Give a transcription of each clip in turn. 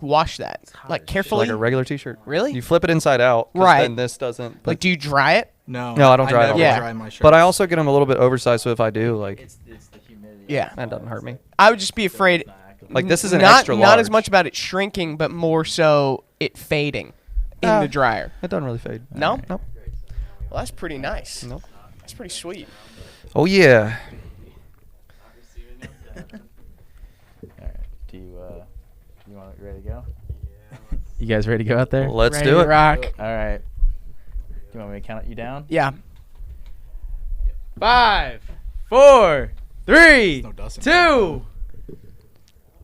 wash that? Like carefully? Like a regular T-shirt. Really? You flip it inside out. Right. Then this doesn't. Like, do you dry it? No, I don't dry it. never Yeah. dry my shirts. But I also get them a little bit oversized, so if I do, like, It's the humidity. Yeah. that doesn't hurt me. I would just be afraid. Like, this is an not, extra Not as large. much about it shrinking, but more so it fading in the dryer. It doesn't really fade. No? Nope. Well, that's pretty nice. Nope. That's pretty sweet. Oh yeah. All right. Do you want it ready to go? You guys ready to go out there? Let's Ready do to it. rock. All right. Do you want me to count you down? Yeah. 5, 4, 3, No dust in 2.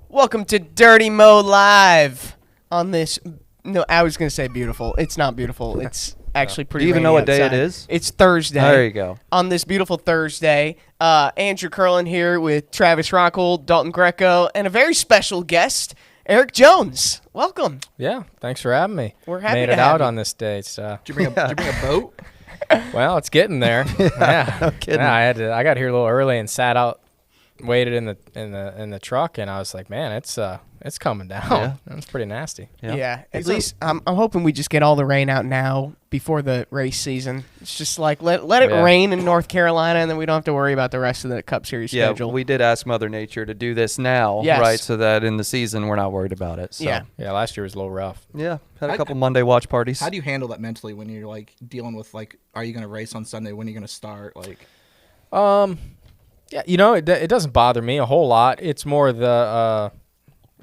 Welcome to Dirty Mo Live on this. No, I was going to say beautiful. It's not beautiful. It's actually Do pretty you even know rainy what day it outside. is? It's Thursday. There you go. On this beautiful Thursday, Andrew Curlin here with Travis Rockhold, Dalton Greco, and a very special guest, Erik Jones. Welcome. Yeah, thanks for having me. We're happy Made to it have out you. on this day. So, Did you bring a boat? well, it's getting there. Yeah, no kidding. Yeah, I got here a little early and sat out, waited in the truck, and I was like, man, it's coming down. Yeah. It's pretty nasty. Yeah. At least I'm hoping we just get all the rain out now before the race season. It's just like let it Yeah. rain in North Carolina, and then we don't have to worry about the rest of the Cup Series Yeah, schedule. we did ask Mother Nature to do this now, Yes. right? So that in the season we're not worried about it. So. Yeah. Yeah, last year was a little rough. Yeah. Had a I- couple Monday watch parties. How do you handle that mentally when you're like dealing with like, are you gonna race on Sunday? When are you gonna start? Like, Yeah, it doesn't bother me a whole lot. It's more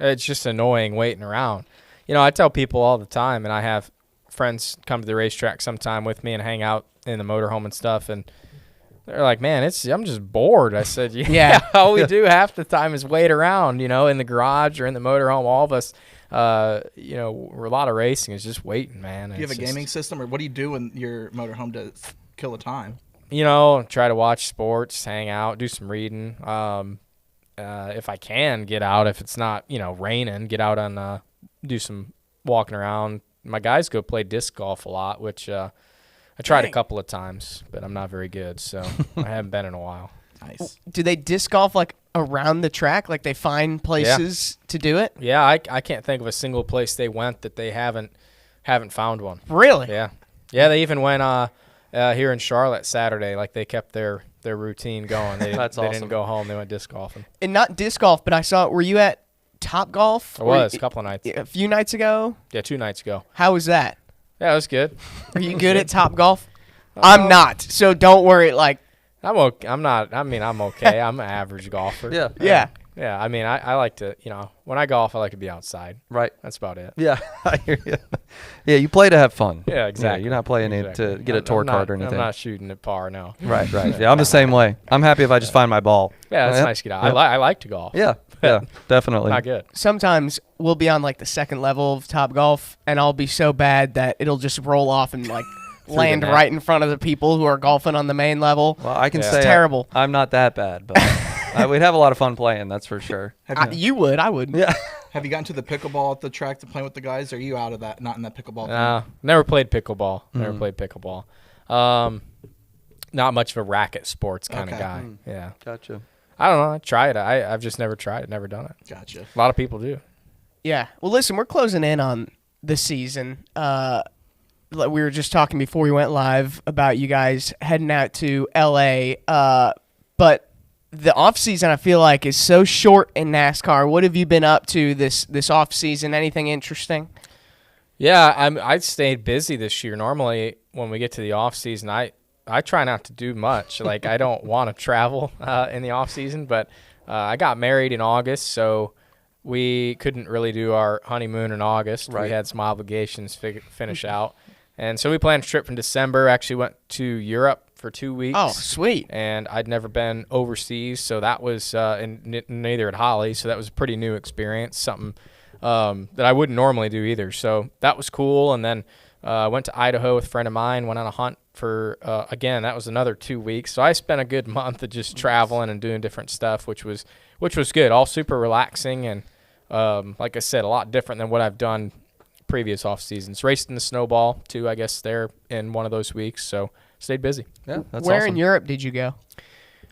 it's just annoying waiting around. I tell people all the time, and I have friends come to the racetrack sometime with me and hang out in the motorhome and stuff, and they're like, man, I'm just bored. I said, yeah, all we do half the time is wait around, in the garage or in the motorhome. All of us, we're a lot of racing is just waiting, man. do you have a gaming system, or what do you do in your motorhome to kill the time? Try to watch sports, hang out, do some reading. If I can get out, if it's not, raining, get out and do some walking around. My guys go play disc golf a lot, which I tried Dang. a couple of times, but I'm not very good, so I haven't been in a while. Nice. Do they disc golf like around the track? Like they find places to do it? Yeah, I can't think of a single place they went that they haven't found one. Really? Yeah, they even went here in Charlotte Saturday. Like they kept their routine going. They, That's they awesome. didn't go home. They went disc golfing. And not disc golf, but I saw. Were you at Top Golf? I was a couple of nights. A few nights ago. Yeah, 2 nights ago. How was that? Yeah, it was good. Are you good at Top Golf? I'm not, so don't worry. Like, I'm okay. I'm not. I mean, I'm okay. I'm an average golfer. Yeah. yeah. Yeah. I mean, I like to. When I golf, I like to be outside. Right. That's about it. Yeah. I hear you. Yeah, you play to have fun. Yeah, exactly. you're not playing it to get a torque card or anything. I'm not shooting at par. No. Right. Yeah, I'm the same way. I'm happy if I just find my ball. Yeah, that's Yeah. nice to get out. Yeah. I like to golf. Yeah. Definitely. Not good. Sometimes we'll be on like the second level of Top Golf, and I'll be so bad that it'll just roll off and like land net. right in front of the people who are golfing on the main level. Well, I can Yeah. say It's terrible. I'm not that bad, but we'd have a lot of fun playing. That's for sure. You would, I would. Yeah. Have you gotten to the pickleball at the track to play with the guys? Or are you out of that? Not in that pickleball. Never played pickleball. Not much of a racket sports kind of Okay. guy. Yeah. Gotcha. I don't know. I try it. I've just never tried it. Never done it. Gotcha. A lot of people do. Yeah. Well, listen, we're closing in on the season. We were just talking before we went live about you guys heading out to LA. But the off season, I feel like, is so short in NASCAR. What have you been up to this off season? Anything interesting? Yeah, I stayed busy this year. Normally, when we get to the off season, I try not to do much. Like I don't want to travel in the off season, but I got married in August, so we couldn't really do our honeymoon in August. Right. We had some obligations finish out, and so we planned a trip in December. Actually, went to Europe for 2 weeks. Oh, sweet. And I'd never been overseas, so that was neither at Holly, so that was a pretty new experience, something that I wouldn't normally do either. So that was cool. And then went to Idaho with a friend of mine, went on a hunt for, again, that was another 2 weeks. So I spent a good month of just traveling and doing different stuff, which was good, all super relaxing. And like I said, a lot different than what I've done previous off seasons. Raced in the snowball too, I guess, there in one of those weeks. So stayed busy. Yeah, that's Where awesome. in Europe did you go?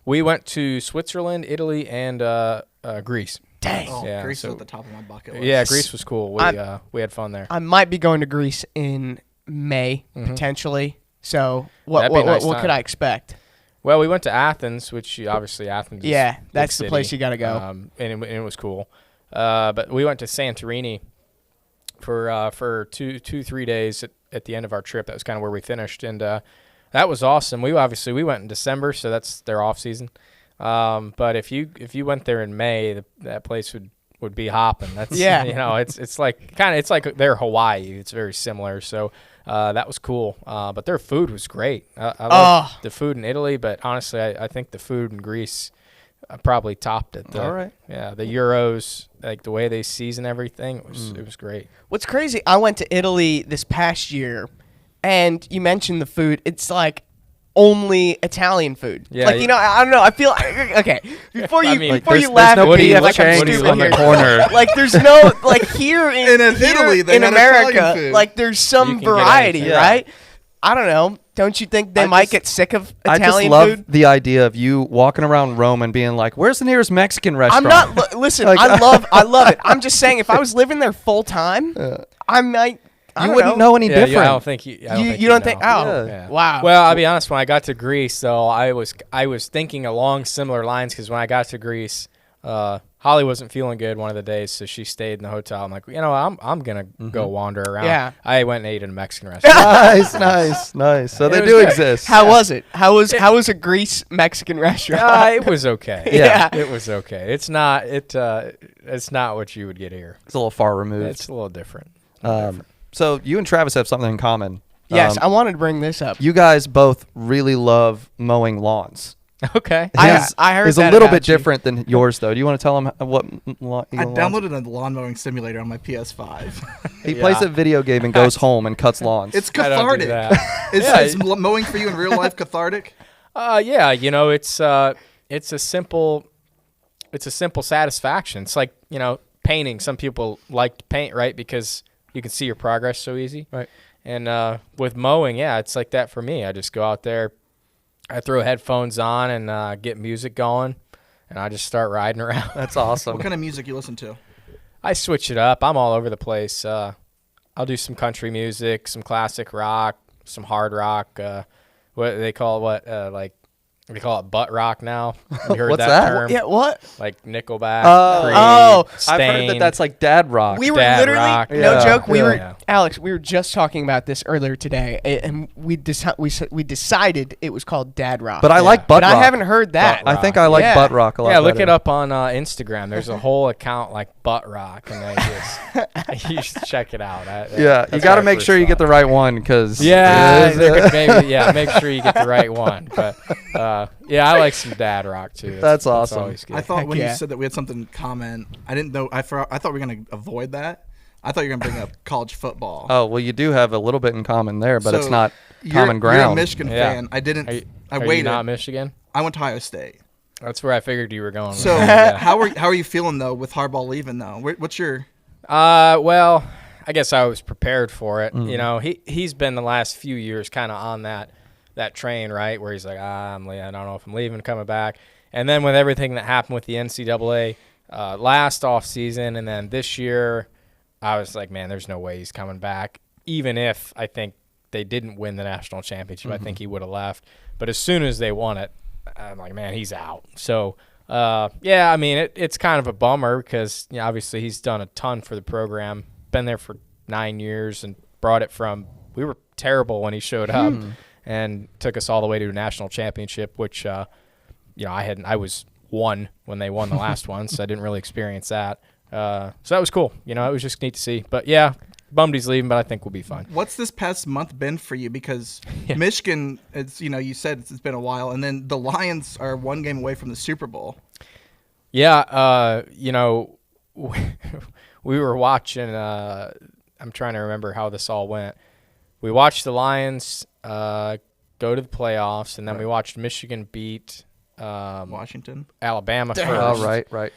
We went to Switzerland, Italy, and Greece. Dang. Oh, Yeah, Greece so- was at the top of my bucket list. Yeah, Greece was cool. We had fun there. I might be going to Greece in May potentially. So what That'd be a nice what could time. I expect? Well, we went to Athens, which obviously Athens. Yeah, is a big that's the place city. you gotta go. And it was cool. But we went to Santorini for 3 days at the end of our trip. That was kind of where we finished, and that was awesome. We went in December, so that's their off season. But if you went there in May, that place would be hopping. That's it's like their Hawaii. It's very similar. So that was cool. But their food was great. I love the food in Italy, but honestly, I think the food in Greece probably topped it. All right. Yeah, the gyros, like the way they season everything, it was great. What's crazy, I went to Italy this past year, and you mentioned the food. It's like only Italian food. Yeah, like, I don't know. I feel okay. Before you mean, before there's- you laugh there's at no me, P.F. like I'm Chang's stupid on the here. corner. Like there's no like here in Italy, they in had America, Italian food. like there's You some can get variety, anything. right? I don't know. Don't you think they I might just- get sick of I just Italian love food? the idea of you walking around Rome and being like, "Where's the nearest Mexican restaurant?" I'm not. Listen, Like- I love it. I'm just saying, if I was living there full time, I might. I You don't wouldn't know any Yeah, different. I don't think you. You don't think? know. Oh, Yeah. wow. Well, I'll be honest. When I got to Greece, though, I was thinking along similar lines because when I got to Greece, Holly wasn't feeling good one of the days, so she stayed in the hotel. I'm like, I'm gonna go wander around. Yeah. I went and ate in a Mexican restaurant. nice. So It they was do good. exist. How was it? How was a Greece Mexican restaurant? It was okay. Yeah. It was okay. It's not what you would get here. It's a little far removed. It's a little different. So you and Travis have something in common. Yes, I wanted to bring this up. You guys both really love mowing lawns. Okay. I heard It's that a little about bit you. different than yours, though. Do you want to tell them what lawn? I downloaded a lawn mowing simulator on my PS5. He plays a video game and goes home and cuts lawns. It's I don't do cathartic. that. Is mowing for you in real life cathartic? Yeah, it's a simple satisfaction. It's like, painting. Some people like to paint, right? Because you can see your progress so easy. Right. And with mowing, yeah, it's like that for me. I just go out there, I throw headphones on and get music going, and I just start riding around. That's awesome. What kind of music you listen to? I switch it up. I'm all over the place. I'll do some country music, some classic rock, some hard rock. What they call they call it butt rock now. You heard What's that that? term? Yeah, what? Like Nickelback. Creed, Oh. I've heard that that's like dad rock. We were Dad literally, rock. no Yeah, joke, yeah. Alex, we were just talking about this earlier today, and we decided it was called dad rock. But I like butt But rock. I haven't heard that. I think I like Yeah. butt rock a lot. Yeah, look better. it up on Instagram. There's a whole account like butt rock, and they just you should check it out. Yeah, you got to make sure you get the right one because make sure you get the right one. But yeah, I like some dad rock too. That's awesome. always good. I thought when yeah. you said that we had something in common, I didn't know. I thought we were gonna avoid that. I thought you were gonna bring up college football. Oh well, you do have a little bit in common there, but it's So, not You're common a ground. Michigan Yeah. fan. I didn't. I Are you waited. not Michigan? I went to Ohio State. That's where I figured you were going. So Yeah. how are you feeling though with Harbaugh leaving though? What's your Well, I guess I was prepared for it. Mm-hmm. He's been the last few years kind of on that train, right? Where he's like, I don't know if I'm leaving, coming back. And then with everything that happened with the NCAA last off season, and then this year, I was like, man, there's no way he's coming back. Even if I think they didn't win the national championship, I think he would have left. But as soon as they won it, I'm like, man, he's out. So, yeah, I mean, it's kind of a bummer because obviously he's done a ton for the program, been there for 9 years and brought it from – we were terrible when he showed up and took us all the way to a national championship, which, I was 1 when they won the last one, so I didn't really experience that. So that was cool. It was just neat to see. But, yeah, bummed he's leaving, but I think we'll be fine. What's this past month been for you? Because Michigan, it's you said it's been a while, and then the Lions are 1 game away from the Super Bowl. Yeah, we were watching. I'm trying to remember how this all went. We watched the Lions go to the playoffs, and then we watched Michigan beat Washington. Alabama first. Oh, right.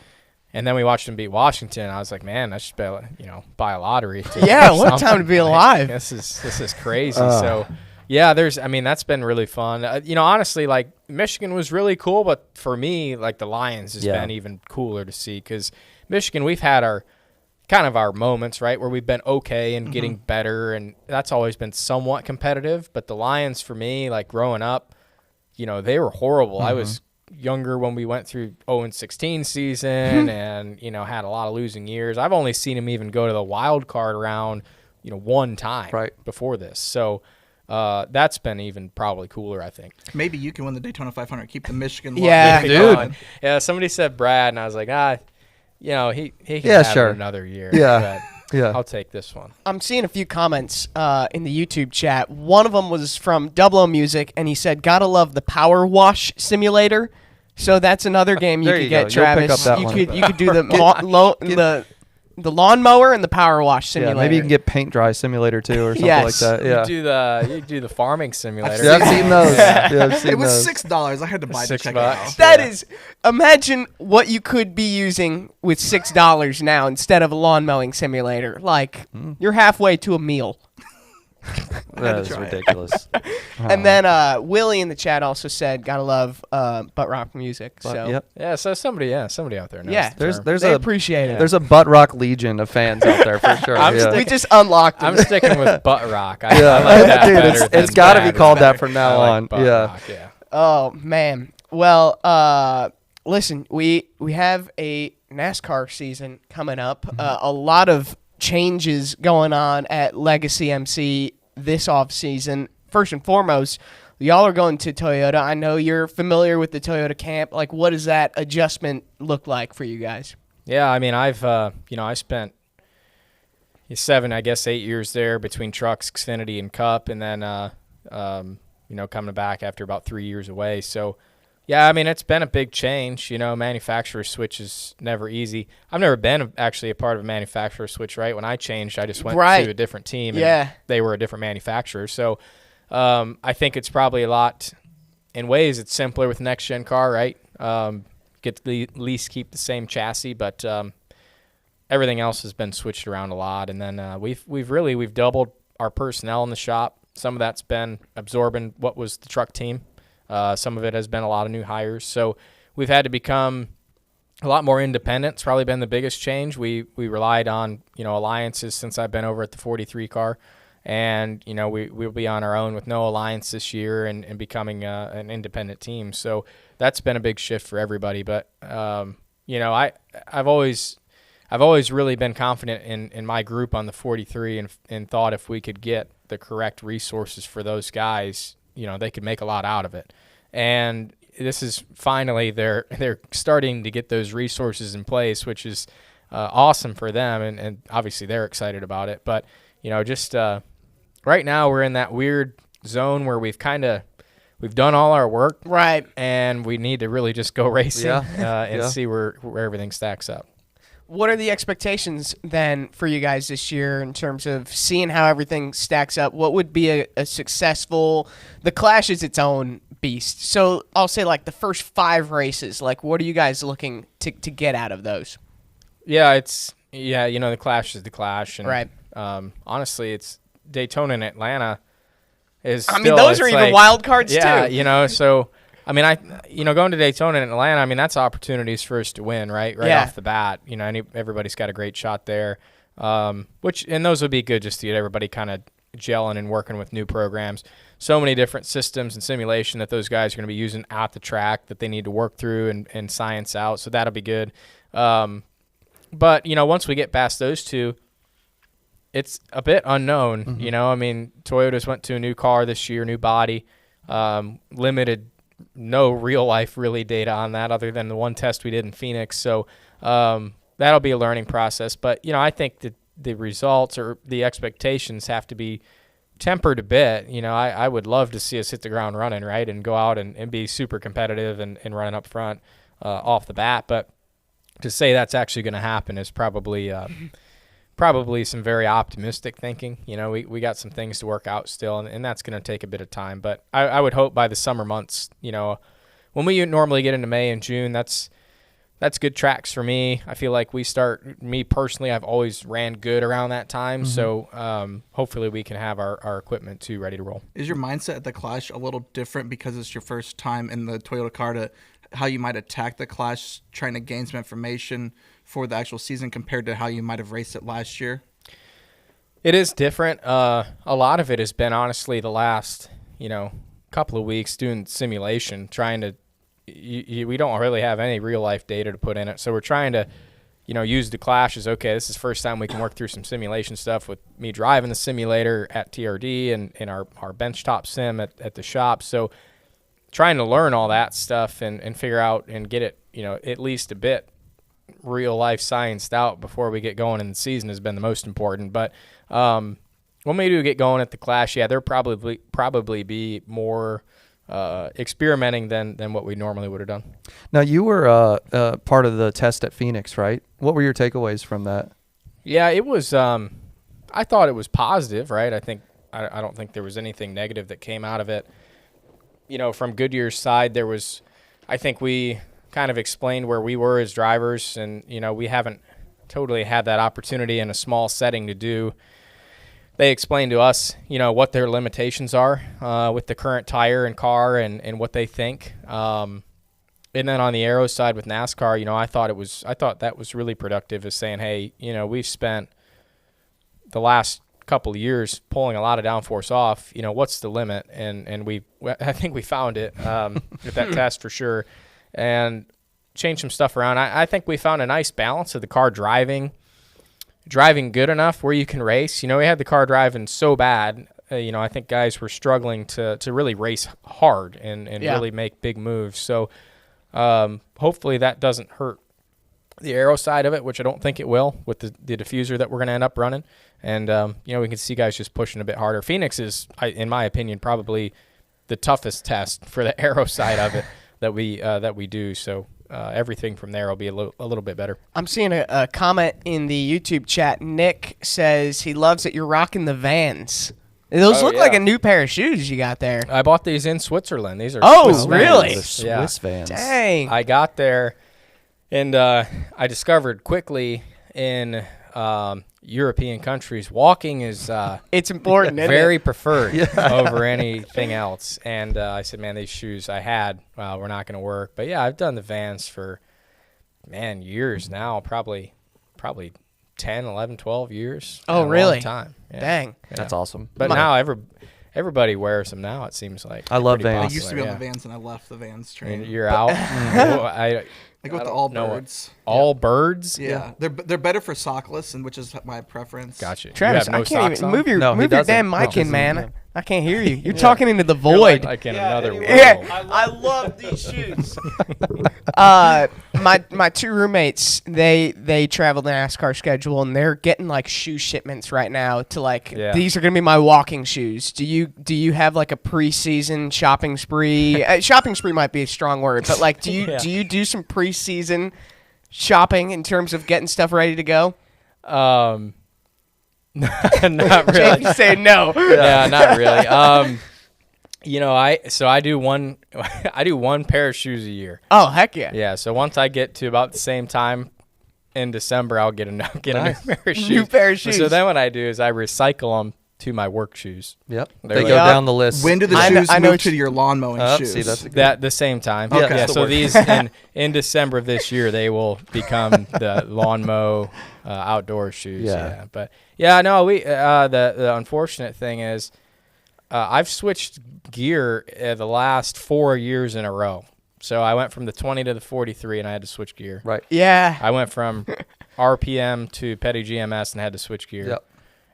And then we watched them beat Washington. I was like, man, I should buy a lottery. Yeah, what a time to be alive. This is crazy. So, yeah, that's been really fun. Honestly, like Michigan was really cool, but for me, like the Lions has been even cooler to see because Michigan, we've had our moments, right, where we've been okay and getting better, and that's always been somewhat competitive. But the Lions, for me, like growing up, they were horrible. I was younger when we went through 0-16 season and, had a lot of losing years. I've only seen them even go to the wild card round, one time before this. So that's been even probably cooler, I think. Maybe you can win the Daytona 500. Keep the Michigan. Yeah, dude. Yeah, somebody said Brad, and I was like, he can have it another year. Yeah. Yeah. I'll take this one. I'm seeing a few comments in the YouTube chat. One of them was from Double O Music, and he said, "Gotta love the Power Wash Simulator." So that's another game you could get, Travis. You could do the lawnmower and the Power Wash Simulator. Yeah, maybe you can get Paint Dry Simulator too, or something like that. Yeah, you do the farming simulator. I've seen those. Yeah, I've seen it was those. $6. I had to buy the check out. That is, imagine what you could be using with $6 now instead of a lawn mowing simulator. Like you're halfway to a meal. That is ridiculous. And then Willie in the chat also said, "Gotta love butt rock music." So yeah, so somebody out there knows. Yeah, they appreciate it. There's a butt rock legion of fans out there for sure. We just unlocked it. I'm sticking with butt rock. I like that dude, it's got to be called that from now on. Rock, yeah. Oh man. Well, listen, we have a NASCAR season coming up. A lot of changes going on at Legacy MC this off season. First and foremost, y'all are going to Toyota. I know you're familiar with the Toyota camp. Like, what does that adjustment look like for you guys? Yeah, I mean, I've I spent 8 years there between trucks, Xfinity, and Cup, and then coming back after about 3 years away. So yeah, I mean, it's been a big change. Manufacturer switch is never easy. I've never been actually a part of a manufacturer switch, right? When I changed, I just went to a different team, and they were a different manufacturer. So I think it's probably a lot, in ways, it's simpler with next-gen car, right? Get to at least keep the same chassis, but everything else has been switched around a lot. And then we've doubled our personnel in the shop. Some of that's been absorbing what was the truck team. Some of it has been a lot of new hires. So we've had to become a lot more independent. It's probably been the biggest change. We relied on, alliances since I've been over at the 43 car. And, we'll be on our own with no alliance this year and becoming an independent team. So that's been a big shift for everybody. But, I've always really been confident in my group on the 43 and thought if we could get the correct resources for those guys, they could make a lot out of it. And this is finally they're starting to get those resources in place, which is awesome for them. And obviously they're excited about it. But, right now we're in that weird zone where we've done all our work. Right. And we need to really just go racing and see where everything stacks up. What are the expectations then for you guys this year in terms of seeing how everything stacks up? What would be a successful – the Clash is its own beast. So I'll say like the first 5 races, like what are you guys looking to get out of those? Yeah, the Clash is the Clash. And, right. Honestly, it's Daytona and Atlanta is those are even wild cards too. Yeah, so – I mean, going to Daytona and Atlanta, I mean, that's opportunities for us to win, right off the bat. Everybody's got a great shot there, and those would be good just to get everybody kind of gelling and working with new programs. So many different systems and simulation that those guys are going to be using at the track that they need to work through and science out, so that'll be good. But, once we get past those two, it's a bit unknown. Mm-hmm. Toyota's went to a new car this year, new body, limited no real life really data on that other than the one test we did in Phoenix. So that'll be a learning process. But, I think that the results or the expectations have to be tempered a bit. I would love to see us hit the ground running, right, and go out and be super competitive and running up front off the bat. But to say that's actually going to happen is probably some very optimistic thinking. We got some things to work out still, and that's going to take a bit of time. But I would hope by the summer months, when we normally get into May and June, that's good tracks for me. I feel like me personally, I've always ran good around that time. Mm-hmm. So hopefully we can have our equipment too ready to roll. Is your mindset at the Clash a little different because it's your first time in the Toyota car to how you might attack the Clash, trying to gain some information for the actual season compared to how you might have raced it last year? It is different. A lot of it has been honestly the last, couple of weeks doing simulation, trying to. We don't really have any real life data to put in it, so we're trying to, use the clash as okay. This is the first time we can work through some simulation stuff with me driving the simulator at TRD and our benchtop sim at the shop. So trying to learn all that stuff and figure out and get it, at least a bit real life scienced out before we get going in the season has been the most important. But when we do get going at the clash, there'll probably be more experimenting than what we normally would have done. Now, you were part of the test at Phoenix, right? What were your takeaways from that? Yeah, it was. I thought it was positive, right? I don't think there was anything negative that came out of it. From Goodyear's side, I think we kind of explained where we were as drivers, and we haven't totally had that opportunity in a small setting to do. They explained to us, what their limitations are with the current tire and car and what they think. And then on the aero side with NASCAR, I thought that was really productive, as saying, hey, we've spent the last couple of years pulling a lot of downforce off. What's the limit? And I think we found it with that test for sure, and changed some stuff around. I think we found a nice balance of the car driving good enough where you can race. We had the car driving so bad, I think guys were struggling to really race hard and really make big moves. So hopefully that doesn't hurt the aero side of it, which I don't think it will with the diffuser that we're going to end up running. And, we can see guys just pushing a bit harder. Phoenix is, in my opinion, probably the toughest test for the aero side of it that we do. So everything from there will be a little bit better. I'm seeing a comment in the YouTube chat. Nick says he loves that you're rocking the Vans. Those look like a new pair of shoes you got there. I bought these in Switzerland. These are Swiss really? The Swiss Vans. Dang. I got there, and I discovered quickly in European countries, walking is it's important, isn't very it? preferred over anything else. And I said, man, these shoes I had were not going to work. But yeah, I've done the Vans for years now, probably 10, 11, 12 years. Oh, a really? long time. Yeah. Dang. Yeah. That's awesome. But now everybody wears them now. It seems like I love pretty Vans. I used to be popular, on the Vans, and I left the Vans I mean, train. you're out. I go with the all birds. All birds. Yeah, they're better for sockless, and which is my preference. Gotcha. Travis, you have no I can't socks even on? move your No, he damn doesn't. mic No. in, man. I can't hear you. You're talking into the You're void. like in another world. I love these shoes. My two roommates, they travel the NASCAR schedule, and they're getting like shoe shipments right now to these are gonna be my walking shoes. Do you have like a preseason shopping spree? Shopping spree might be a strong word, but like do you do some preseason shopping in terms of getting stuff ready to go? Not really. Jamie say no. Yeah, not really. I do one pair of shoes a year. Oh heck yeah. Yeah, so once I get to about the same time in December, I'll get a new pair of shoes. New pair of shoes. So then what I do is I recycle them to my work shoes. Yep. There They we go go. down the list. When do the I shoes know move to your lawn mowing shoes? See, that's a good That the same time. Okay. Yeah, Still so works. these in December of this year they will become the lawn mow outdoor shoes. Yeah. But yeah, no, we the unfortunate thing is I've switched gear the last 4 years in a row. So I went from the 20 to the 43 and I had to switch gear. Right. Yeah. I went from RPM to Petty GMS and had to switch gear. Yep.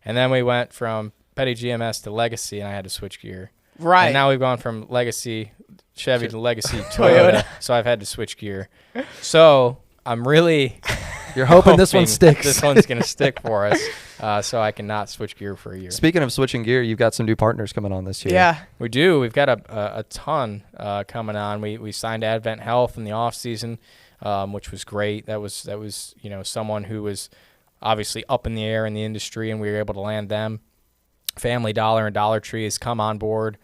And then we went from Petty GMS to Legacy and I had to switch gear. Right. And now we've gone from Legacy Chevy to Legacy Toyota, so I've had to switch gear. So I'm really You're hoping this one sticks. This one's going to stick for us, so I can not switch gear for a year. Speaking of switching gear, you've got some new partners coming on this year. Yeah. We do. We've got a ton coming on. We signed Advent Health in the offseason, which was great. That was someone who was obviously up in the air in the industry, and we were able to land them. Family Dollar and Dollar Tree has come on board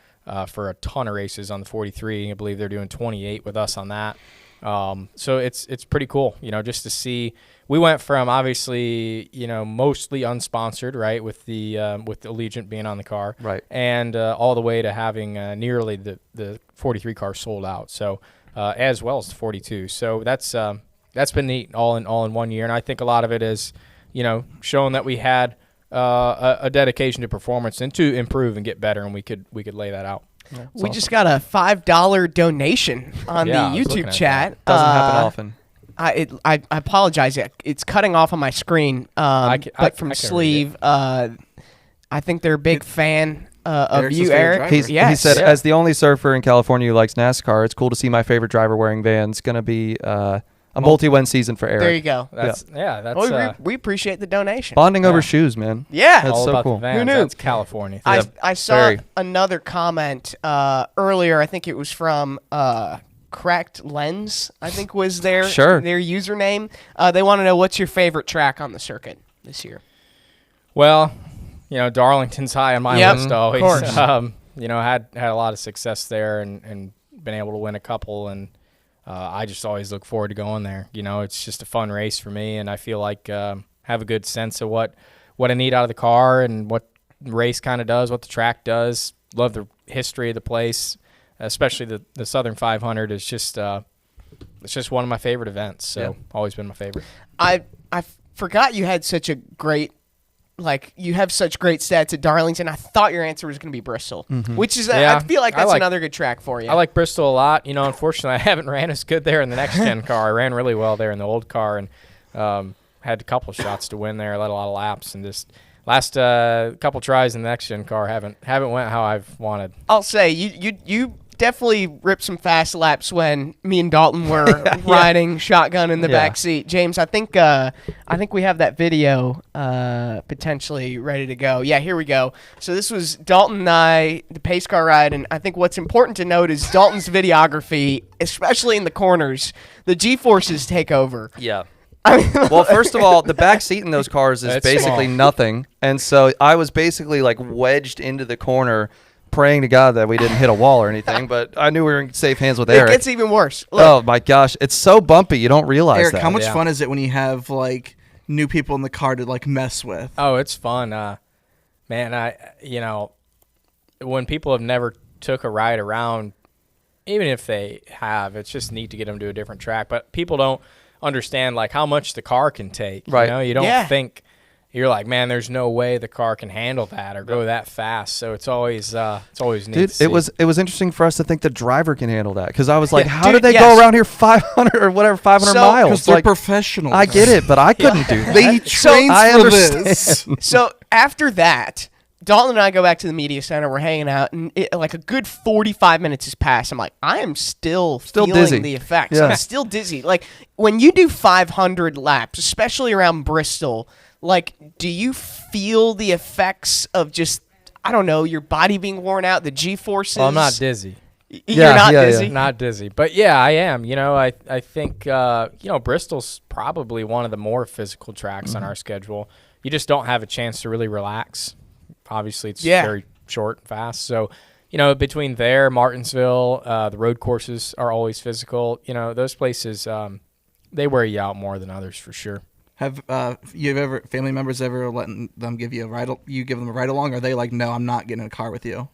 for a ton of races on the 43. I believe they're doing 28 with us on that. So it's pretty cool, just to see. We went from obviously, mostly unsponsored, right, with the Allegiant being on the car, Right. and all the way to having nearly the 43 car sold out. So as well as the 42. So that's that's been neat all in 1 year. And I think a lot of it is, showing that we had a dedication to performance and to improve and get better, and we could lay that out. Yeah, we just got a $5 donation on the YouTube chat. Doesn't happen often. I apologize. It's cutting off on my screen. But from Sleeve, I think they're a big fan of Eric's you, his favorite Eric. driver. He said, as the only surfer in California who likes NASCAR, it's cool to see my favorite driver wearing Vans. Going to be a multi-win season for Eric. There you go. That's Well, we appreciate the donation. Bonding over shoes, man. Yeah. That's all so about cool. the Vans. Who knew? That's California. I saw another comment earlier. I think it was from Cracked Lens, I think was their username. They want to know, what's your favorite track on the circuit this year? Well, Darlington's high on my list always. Of course. Had a lot of success there and been able to win a couple, and I just always look forward to going there. It's just a fun race for me, and I feel like have a good sense of what I need out of the car and what the race kind of does, what the track does. Love the history of the place, especially the Southern 500 is just it's just one of my favorite events. So always been my favorite. I forgot you had such a great. You have such great stats at Darlington. I thought your answer was going to be Bristol, which is, I feel like that's another good track for you. I like Bristol a lot. Unfortunately, I haven't ran as good there in the next-gen car. I ran really well there in the old car and had a couple shots to win there. I led a lot of laps and just last couple tries in the next-gen car haven't went how I've wanted. I'll say, you definitely ripped some fast laps when me and Dalton were riding shotgun in the back seat. James, I think we have that video potentially ready to go. Yeah, here we go. So this was Dalton and I, the pace car ride, and I think what's important to note is Dalton's videography, especially in the corners. The G-forces take over. Yeah. Well, first of all, the back seat in those cars is basically nothing, and so I was basically wedged into the corner, praying to God that we didn't hit a wall or anything, but I knew we were in safe hands with Eric. It gets even worse. Look. Oh my gosh, it's so bumpy. You don't realize Eric, that. how much fun is it when you have new people in the car to mess with? Oh, it's fun, man. When people have never took a ride around, even if they have, it's just neat to get them to a different track. But people don't understand how much the car can take. Right. You don't think. You're like, man, there's no way the car can handle that or go that fast. So it's always neat. Dude, to see. it was interesting for us to think the driver can handle that, because I was like, how dude, did they go around here 500 or whatever 500 miles? Because they're professionals. I get it, but I couldn't do that. They train I for understand. this. So after that, Dalton and I go back to the media center. We're hanging out, and a good 45 minutes has passed. I'm like, I am still feeling dizzy. the effects. Yeah. I'm still dizzy. When you do 500 laps, especially around Bristol, do you feel the effects of just, I don't know, your body being worn out, the G-forces? Well, I'm not dizzy. You're not dizzy? Yeah. Not dizzy. But, yeah, I am. I think, Bristol's probably one of the more physical tracks on our schedule. You just don't have a chance to really relax. Obviously, it's very short and fast. So, between there, Martinsville, the road courses are always physical. Those places, they wear you out more than others for sure. Have family members ever letting them give you a ride? You give them a ride along? Or are they like, no, I'm not getting in a car with you?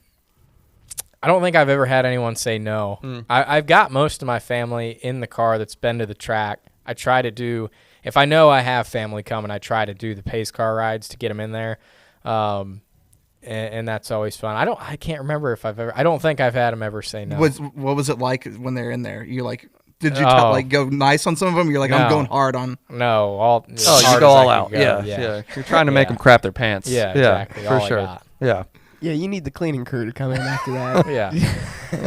I don't think I've ever had anyone say no. I've got most of my family in the car that's been to the track. I try to do, if I know I have family coming, I try to do the pace car rides to get them in there. And that's always fun. I can't remember if I don't think I've had them ever say no. What was it like when they're in there? You're like, did you go nice on some of them? You're like, No. I'm going hard on. No, you hard go as I all can out. go. Yeah. You're trying to make them crap their pants. Yeah, exactly. For All I sure. got. Yeah. Yeah, you need the cleaning crew to come in after that. Yeah.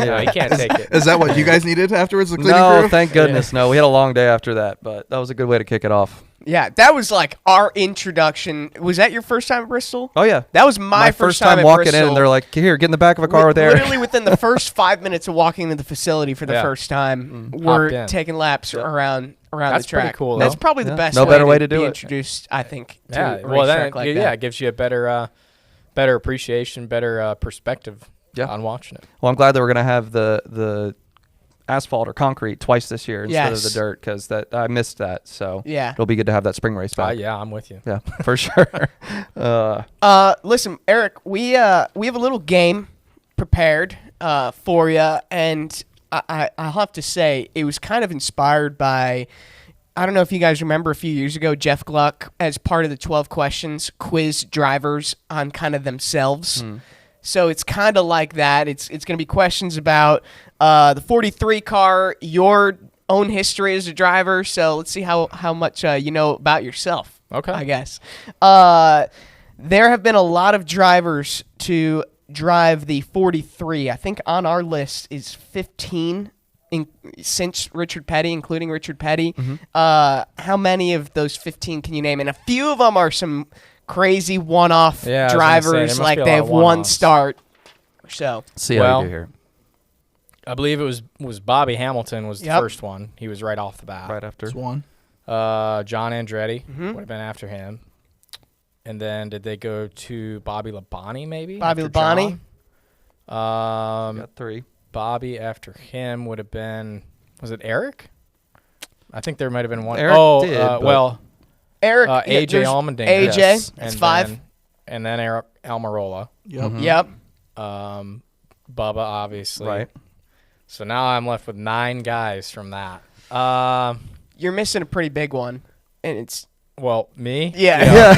No, you can't take it. Is that what you guys needed afterwards? The cleaning No, crew? thank goodness. No, we had a long day after that, but that was a good way to kick it off. Yeah, that was our introduction. Was that your first time at Bristol? Oh yeah, That was my first time at walking Bristol. in, and they're like, "Here, get in the back of a car with Eric." Literally within the first 5 minutes of walking into the facility for the first time, Hopped we're in. taking laps around That's the track. pretty cool, That's though. probably the best No better way to be do it. introduced, I think, to Yeah. a Well, then racetrack like it that. gives you a better appreciation, better perspective on watching it. Well, I'm glad that we're gonna have the asphalt or concrete twice this year instead of the Yes. dirt, because I missed that. So Yeah. it'll be good to have that spring race back. Yeah, I'm with you. Yeah, for sure. Listen, Eric, we have a little game prepared for you, and I'll have to say it was kind of inspired by I don't know if you guys remember a few years ago, Jeff Gluck, as part of the 12 questions, quizzed drivers on kind of themselves. So it's kind of like that. It's going to be questions about the 43 car, your own history as a driver. So let's see how much you know about yourself. Okay. I guess. There have been a lot of drivers to drive the 43. I think on our list is 15 since Richard Petty, including Richard Petty. How many of those 15 can you name? And a few of them are some crazy one-off drivers, like they have one start. So see how you do here. I believe it was Bobby Hamilton was the first one. He was right off the bat. Right after. Just one. John Andretti would have been after him. And then did they go to Bobby Labonte maybe? Bobby Labonte. Got 3. Bobby after him would have been, was it Eric? I think there might have been one. Eric did, well, Eric, AJ Allmendinger. AJ, yes. that's And 5. And then Eric Almirola. Yep. Yep. Bubba, obviously. Right. So now I'm left with 9 guys from that. You're missing a pretty big one, and it's Well, me? Yeah.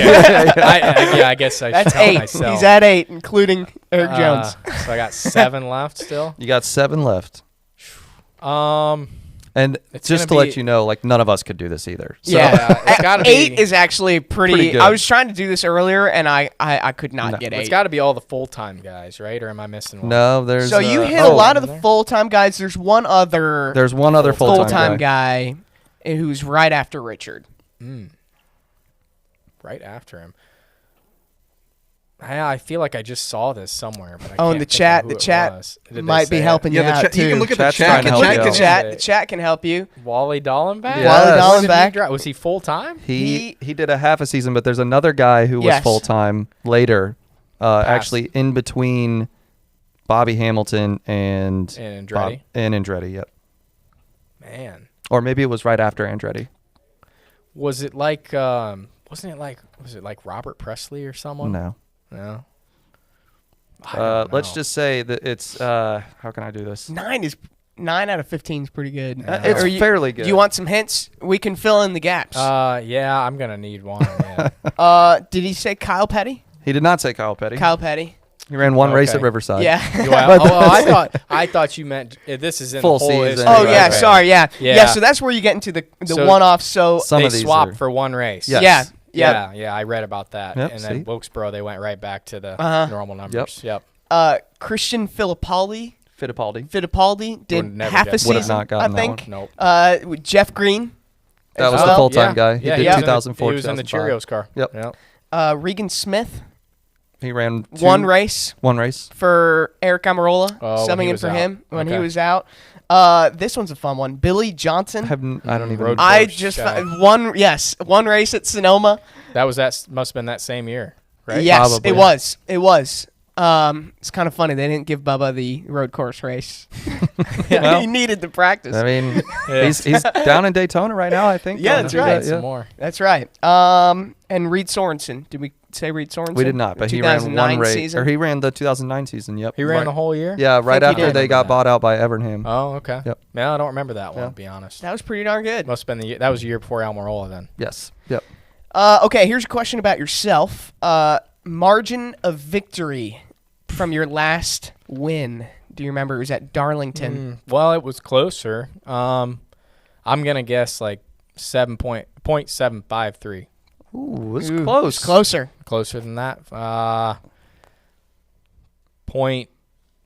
Okay. I guess I that's should tell 8. myself. He's at 8, including Erik Jones. So I got 7 left still. You got 7 left. And It's just to gonna let be- you know, like none of us could do this either. So Yeah, it's gotta be- 8 is actually Pretty pretty. good. I was trying to do this earlier, and I could not get 8. It's got to be all the full-time guys, right? Or am I missing one? no, there's So you hit a oh, lot of the there? full-time guys. There's one other There's one other full-time guy who's right after Richard. Right after him. I feel like I just saw this somewhere, but I Oh, can't and the think of chat, who the it chat was. Did they might be say it? helping you Yeah, out you too. can look at the Chat's chat. trying to help Look you at the out. chat. The chat can help you. Wally Dallenbach? Yes. Wally When did he Dallenbach. drive? Was he full-time? He did a half a season, but there's another guy who was Yes. full time later, actually in between Bobby Hamilton and Andretti? and Andretti. Yep. Man. Or maybe it was right after Andretti. Was it like was it like Robert Presley or someone? No. No. I don't Let's know. just say that it's how can I do this? 9 out of 15 is pretty good. It's fairly good. Do you want some hints? We can fill in the gaps. Yeah, I'm gonna need one. Yeah. Did he say Kyle Petty? He did not say Kyle Petty. Kyle Petty. He ran one race Okay. at Riverside. Yeah. I thought you meant this is in Full the whole season. history. Oh Right, yeah, right. sorry, yeah. Yeah. Yeah, so that's where you get into the So- one-off. So Some they of these swapped are- for one race. Yes. Yeah, I read about that. Yep, and then see? Wilkesboro, they went right back to the Uh-huh. normal numbers. Yep. Christian Fittipaldi Fittipaldi. did Would never half a guess season, Would have not I gotten that think. Nope. With Jeff Green, That was as the well. full-time guy. He Yeah, did was in the- 2004, He was in the 2005. Cheerios car. Yep. Regan Smith, He ran one race One race. for Eric Amarola, Oh, when subbing he in was for out. him when he Okay. was out. This one's a fun one. Billy Johnson. I don't even. Road I course just guy. one race at Sonoma. That must have been that same year, right? Yes, Probably. it was. It's kind of funny they didn't give Bubba the road course race. Well, he needed the practice. I mean, Yeah. he's down in Daytona right now. I think. Yeah, going that's to do right. that, Some yeah. more. That's right. And Reed Sorensen. Did we say Reed Sorensen? We did not, but he ran 2009 one race, season. or he ran the 2009 season. Yep. He ran the whole year? Yeah, right think he after did. they got bought out by Evernham. Oh, okay. Yep. Man, I don't remember that one, Yeah. to be honest. That was pretty darn good. Must have been that was the year before Almirola then. Yes. Yep. Okay, here's a question about yourself. Margin of victory from your last win. Do you remember? It was at Darlington. Well, it was closer. I'm gonna guess like 7.753. Ooh, it's Ooh, close. it's closer. Closer than that.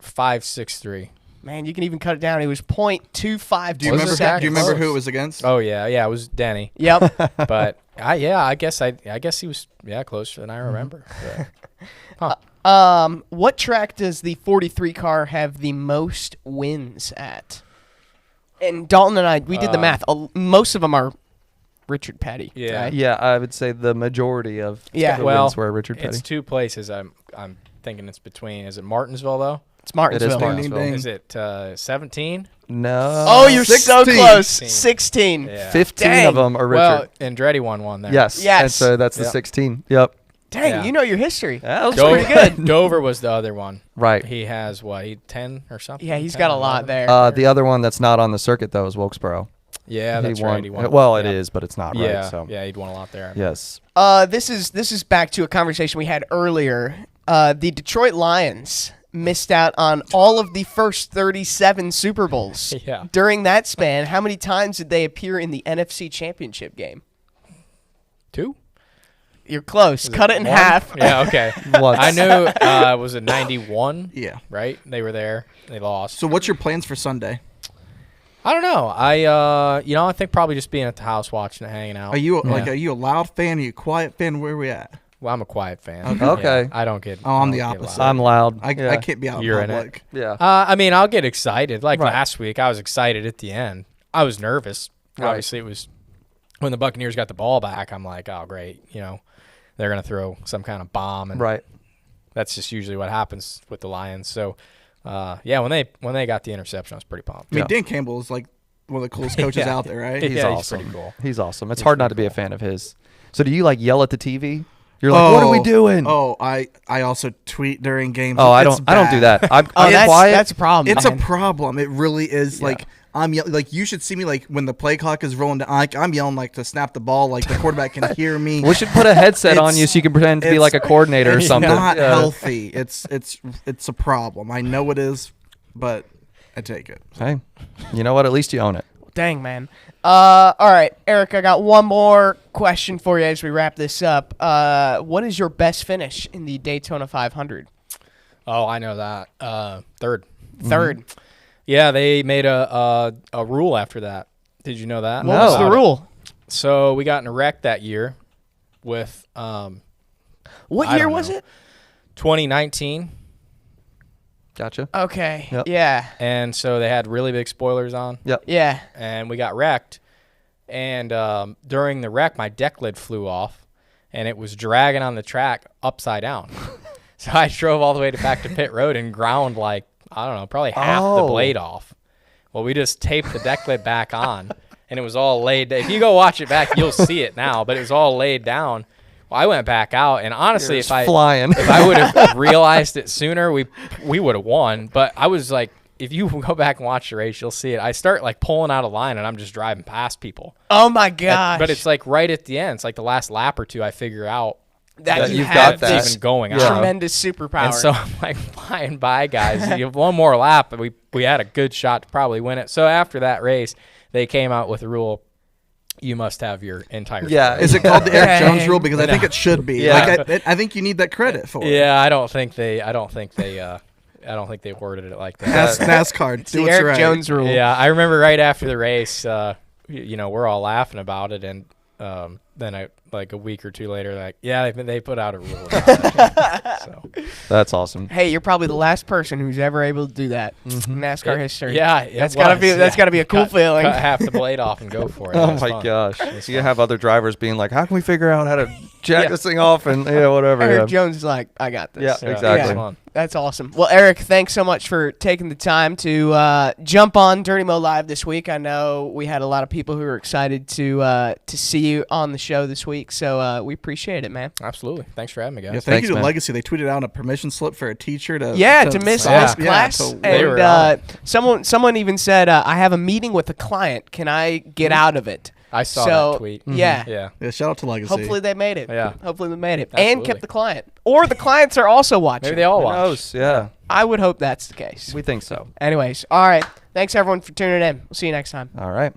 0.563. Man, you can even cut it down. It was .252. Do you remember? that Do you remember close? who it was against? Oh yeah, it was Denny. Yep. But I guess he was closer than I remember. But, What track does the 43 car have the most wins at? And Dalton and I, we did the math. Most of them are Richard Petty. Yeah. right? Yeah, I would say the majority of Yeah. the Well, wins were Richard Petty. it's 2 places. I'm thinking it's between. Is it Martinsville though? It's Martinsville. It is Ding, Martinsville. ding, ding. Is it 17? No. Oh, you're so 16. close. 16. Yeah. 15 Dang. of them are Well, Richard. Andretti won one there. Yes. Yes. And so that's the Yep. 16. Yep. Dang, Yeah. you know your history. That was Dover, pretty good. Dover was the other one. Right. He has what? 10 or something. Yeah, he's 10 got a or lot 11? there. The other one that's not on the circuit though is Wilkesboro. Yeah, that's right. He won. Well, it is, but it's not right. So yeah, he'd won a lot there. yes. This is back to a conversation we had earlier. The Detroit Lions missed out on all of the first 37 Super Bowls. Yeah. During that span, how many times did they appear in the NFC Championship game? 2? You're close. Cut it in One? half. Yeah, okay. What? I knew was it 91? Yeah. Right? They were there. They lost. So what's your plans for Sunday? I don't know. I think probably just being at the house watching it, hanging out. Are you are you a loud fan? Are you a quiet fan? Where are we at? Well, I'm a quiet fan. Okay. Yeah, I don't get. Oh, I'm I the don't get opposite. loud. I'm loud. I can't be out You're in in it. public. Yeah. I mean, I'll get excited. Like Right. last week, I was excited at the end. I was nervous. Right. Obviously, it was when the Buccaneers got the ball back. I'm like, oh, great. They're going to throw some kind of bomb. And Right. that's just usually what happens with the Lions. So, when they got the interception, I was pretty pumped. I mean, Yeah. Dan Campbell is like one of the coolest coaches Yeah. out there, right? He's Yeah, he's awesome. pretty cool. He's awesome. It's He's hard not to pretty be a fan of his. So do you like yell at the TV? You're like, what are we doing? Oh, I also tweet during games. Oh, I It's don't do bad. that. I'm that's quiet. that's a problem. It's a man. problem. It really is. Yeah. Like like you should see me like when the play clock is rolling down. I'm yelling like to snap the ball. Like the quarterback can hear me. We should put a headset on It's- you so you can pretend to be like a coordinator or It's something. not Yeah. healthy. It's a problem. I know it is, but I take it. Hey, you know what? At least you own it. Dang, man. All right, Eric, I got one more question for you as we wrap this up. What is your best finish in the Daytona 500? Oh, I know that. Third. Third. Yeah, they made a rule after that. Did you know that? What was the About it. rule? So we got in a wreck that year with What I year don't was know. it? 2019. Gotcha. Okay. Yep. Yeah. And so they had really big spoilers on, Yep. Yeah. and we got wrecked. And during the wreck, my deck lid flew off, and it was dragging on the track upside down. So I drove all the way back to pit road and ground like, I don't know, probably half the Oh. blade off. Well, we just taped the deck lid back on, and it was all laid. If you go watch it back, you'll see it now, but it was all laid down. Well, I went back out, and honestly, You're just flying. if I would have realized it sooner, we would have won. But I was like, if you go back and watch the race, you'll see it. I start like pulling out of line, and I'm just driving past people. Oh my gosh. But it's like right at the end. It's like the last lap or two. I figure out that you you've have got that. this even going on. tremendous superpower. And so I'm like flying by guys. You have one more lap, and we had a good shot to probably win it. So after that race, they came out with a rule: you must have your entire. Yeah. finish. Is it called the Eric Dang. Jones rule? Because I think it should be. Yeah. Like I think you need that credit for it. Yeah, I don't think they worded it like that. Ask NASCAR. It's Do the what's Eric right. Jones rule. Yeah, I remember right after the race, we're all laughing about it, and then like a week or two later, like, yeah, they put out a rule about it. So That's awesome. Hey, you're probably the last person who's ever able to do that in NASCAR history. yeah, That's gotta be a cool feeling. Cut half the blade off and go for it. Oh It was my fun. gosh. It's You fun. have other drivers being like, how can we figure out how to jack Yeah. this thing off and whatever. Eric Yeah. Jones is like, I got this. Yeah, Yeah, exactly. it was fun. That's awesome. Well, Eric, thanks so much for taking the time to jump on Dirty Mo Live this week. I know we had a lot of people who were excited to see you on the show this week, so we appreciate it, man. Absolutely. Thanks for having me, guys. Yeah, thank Thanks, you to man. Legacy. They tweeted out a permission slip for a teacher to miss stop. this class. to They were And someone even said, I have a meeting with a client. Can I get out of it? I saw So, that tweet. Yeah. Yeah. Yeah, shout out to Legacy. Hopefully they made it. Yeah. Hopefully they made it. And Absolutely. kept the client. Or the clients are also watching. Maybe they all Who watch. knows? Yeah. I would hope that's the case. We think so. Anyways, all right. Thanks everyone for tuning in. We'll see you next time. All right.